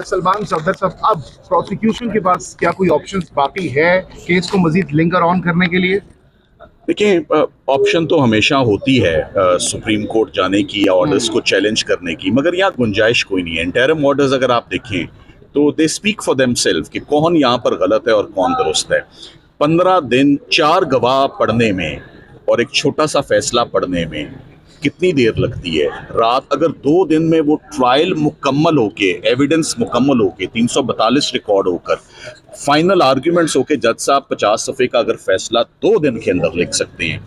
सलमान सफदर साहब, अब प्रोसिक्यूशन के पास क्या कोई ऑप्शंस बाकी है केस को मजीद लिंगर ऑन करने के लिए? देखिए, ऑप्शन तो हमेशा होती है सुप्रीम कोर्ट जाने की या ऑर्डर्स को चैलेंज करने की, मगर यहाँ गुंजाइश कोई नहीं है। इंटरिम ऑर्डर्स अगर आप देखें तो दे स्पीक फॉर देमसेल्फ कि कौन यहाँ पर गलत है और कौन दुरुस्त है। 15 दिन 4 गवाह पढ़ने में और एक छोटा सा फैसला पढ़ने में कितनी देर लगती है। रात अगर 2 दिन में वो ट्रायल मुकम्मल होके, एविडेंस मुकम्मल होके, 342 रिकॉर्ड होकर, फाइनल आर्ग्यूमेंट्स होके जज साहब 50 सफ़े का अगर फैसला 2 दिन के अंदर लिख सकते हैं,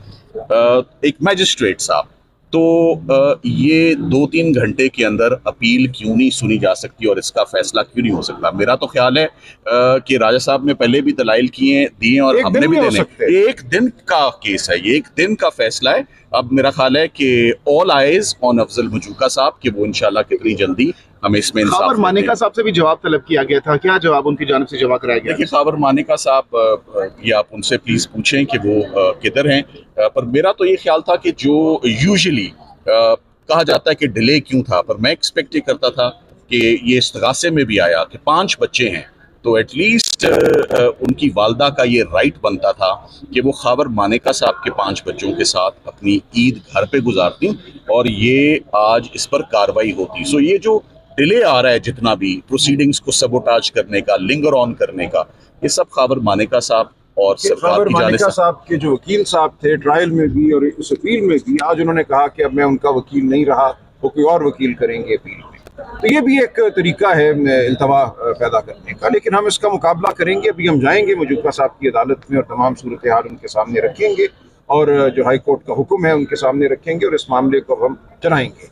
एक मैजिस्ट्रेट साहब, तो ये 2-3 घंटे के अंदर अपील क्यों नहीं सुनी जा सकती और इसका फैसला क्यों नहीं हो सकता। मेरा तो ख्याल है कि राजा साहब ने पहले भी दलाइल दिए और हमने भी देने। एक दिन का केस है, ये एक दिन का फैसला है। अब मेरा ख्याल है कि ऑल आइज ऑन अफजल मजूका साहब कि वो इंशाल्लाह कितनी जल्दी हमें इसमें इंसाफ खबर मानेका साहब से भी जवाब तलब किया गया था, क्या जवाब उनकी जानिब से जमा कराया गया? देखिए, खबर मानेका साहब, ये आप उनसे प्लीज पूछें कि वो किधर हैं। पर मेरा तो ये ख्याल था कि जो यूजुअली कहा जाता है कि डिले क्यों था, पर मैं एक्सपेक्ट ये करता था कि ये इस्तगासे में भी आया कि 5 बच्चे हैं, तो एटलीस्ट उनकी वालदा का ये राइट बनता था कि वो खबर मानेका साहब के 5 बच्चों के साथ अपनी ईद घर पे गुजारती और ये आज इस पर कार्रवाई होती। सो ये जो डिले आ रहा है, जितना भी प्रोसीडिंग्स को सबोटाज करने का, लिंगर ऑन करने का, ये सब खबर मानेका साहब और सरकार की जानिब से। साहब के जो वकील साहब थे ट्रायल में भी और इस अपील में भी, आज उन्होंने कहा कि अब मैं उनका वकील नहीं रहा, वो कोई और वकील करेंगे अपील में। तो ये भी एक तरीका है इल्तवा पैदा करने का, लेकिन हम इसका मुकाबला करेंगे। अभी हम जाएंगे मजूका साहब की अदालत में और तमाम सूरत हाल उनके सामने रखेंगे और जो हाई कोर्ट का हुक्म है उनके सामने रखेंगे और इस मामले को हम चलाएंगे।